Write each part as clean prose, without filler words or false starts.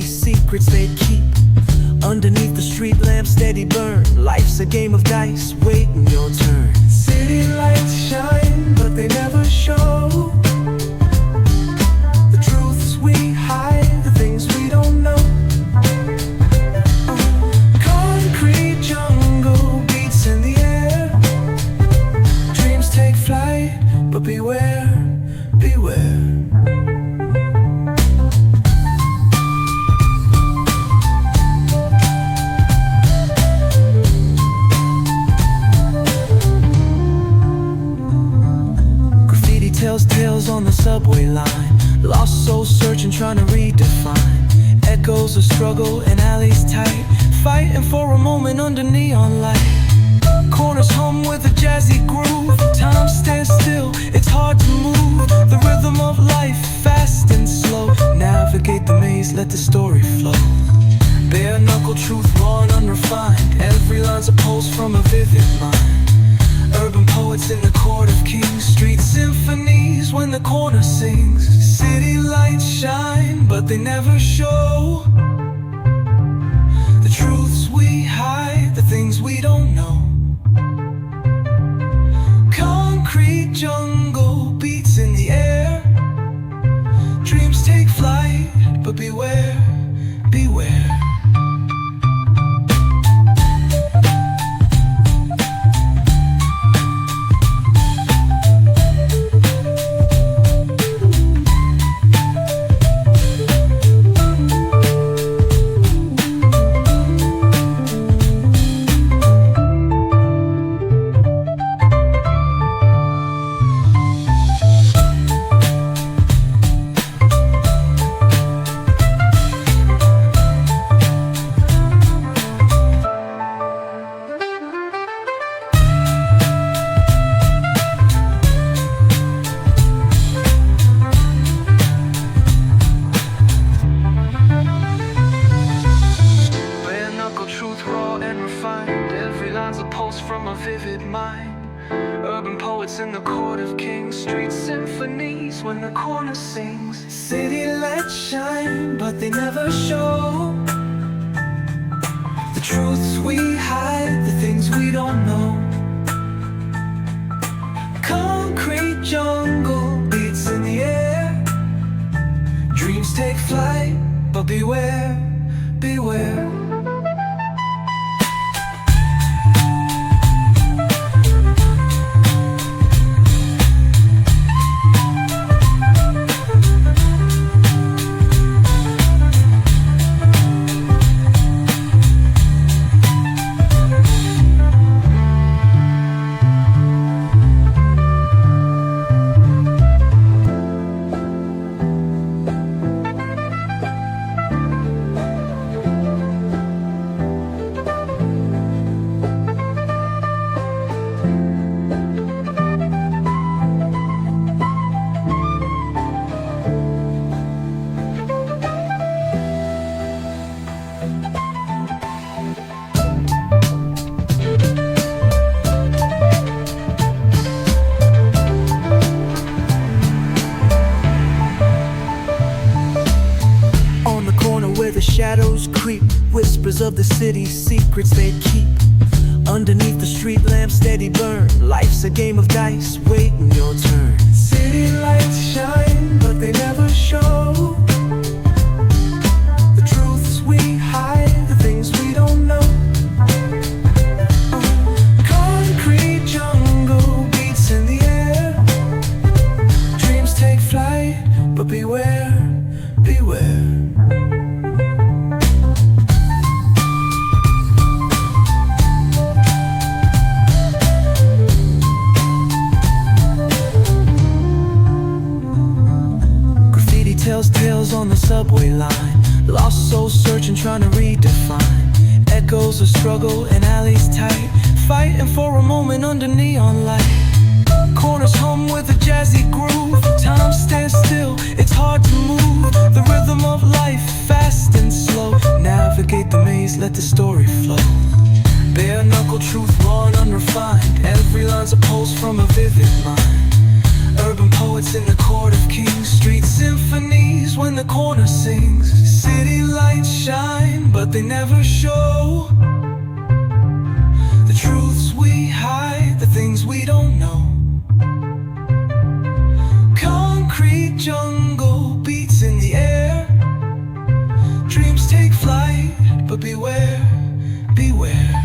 secrets they keep. Underneath the street lamp steady burn. Life's a game of dice, waiting your turn. City lights shine, but they never show the truths we hide, the things we don't know. Concrete jungle beats in the air. Dreams take flight, but beware, beware. Tells tales on the subway line. Lost souls searching, trying to redefine. Echoes of struggle in alleys tight, fighting for a moment under neon light. Corners hum with a jazzy groove. Time stands still, it's hard to move. The rhythm of life, fast and slow. Navigate the maze, let the story flow. Bare knuckle truth, raw and unrefined. Every line's a pulse from a vivid mind. Urban poets in the court of kings. Street symphonies when the corner sings. City lights shine, but they never show the truths we hide, the things we don't know. Concrete jungle beats in the air. Dreams take flight, but beware, beware. From a vivid mind. Urban poets in the court of kings. Street symphonies when the corner sings. City lights shine, but they never show the truths we hide, the things we don't know. Concrete jungle beats in the air. Dreams take flight, but beware, beware. The shadows creep, whispers of the city's secrets they keep. Underneath the street lamp steady burn. Life's a game of dice, waiting your turn. City lights shine, but they never show the truths we hide, the things we don't know. Concrete jungle beats in the air. Dreams take flight, but beware, beware. Tells tales on the subway line. Lost souls searching, trying to redefine. Echoes of struggle in alleys tight, fighting for a moment under neon light. Corners hum with a jazzy groove. Time stands still, it's hard to move. The rhythm of life, fast and slow. Navigate the maze, let the story flow. Bare knuckle truth, raw and unrefined. Every line's a pulse from a vivid mind. Urban poets in the court of kings. Street symphonies when the corner sings. City lights they never show. The truths we hide, the things we don't know. Concrete jungle beats in the air. Dreams take flight, but beware, beware.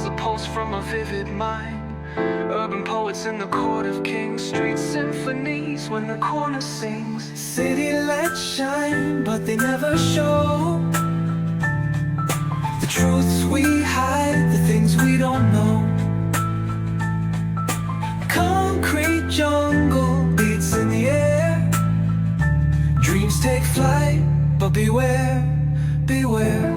A pulse from a vivid mind. Urban poets in the court of kings. Street symphonies when the corner sings. City lights shine, but they never show. The truths we hide, the things we don't know. Concrete jungle beats in the air. Dreams take flight, but beware, beware.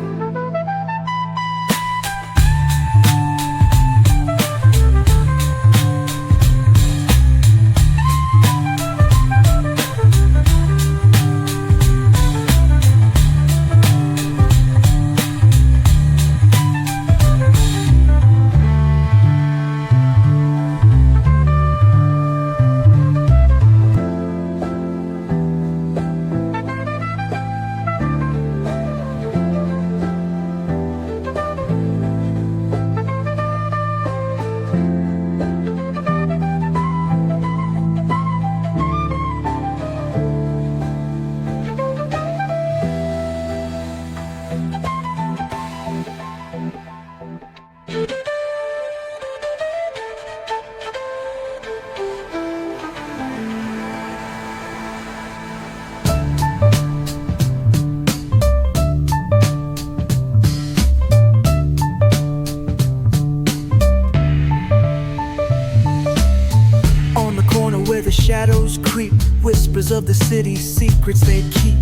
Where the shadows creep, whispers of the city's secrets they keep.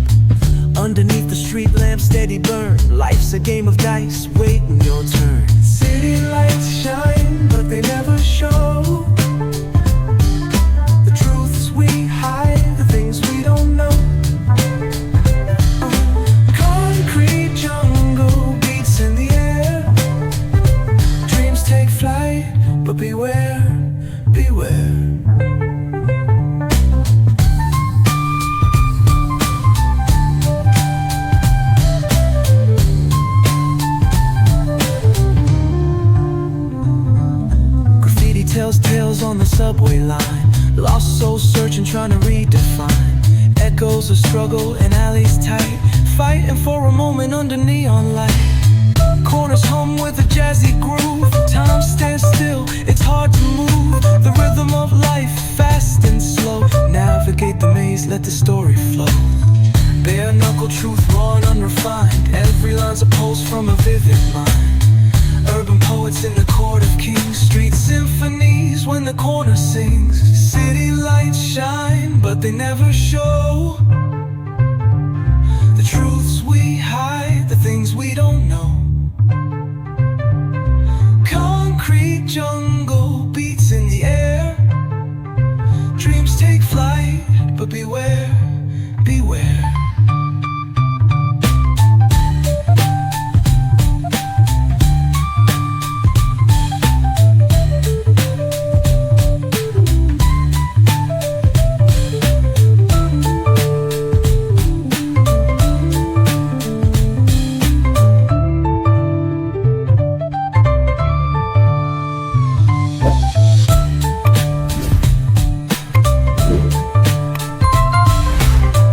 Underneath the street lamp steady burn. Life's a game of dice, waiting your turn. City lights shine, but they never show. The truths we hide, the things we don't know. Concrete jungle beats in the air. Dreams take flight, but beware, beware. Tales on the subway line. Lost souls searching, trying to redefine. Echoes of struggle in alleys tight. Fighting for a moment under neon light. Corners hum with a jazzy groove. Time stands still, it's hard to move. The rhythm of life, fast and slow. Navigate the maze, let the story flow. Bare knuckle truth, raw and unrefined. Every line's a pulse from a vivid mind. Urban poets in the court of kings. Street symphonies when the corner sings. City lights shine, but they never show.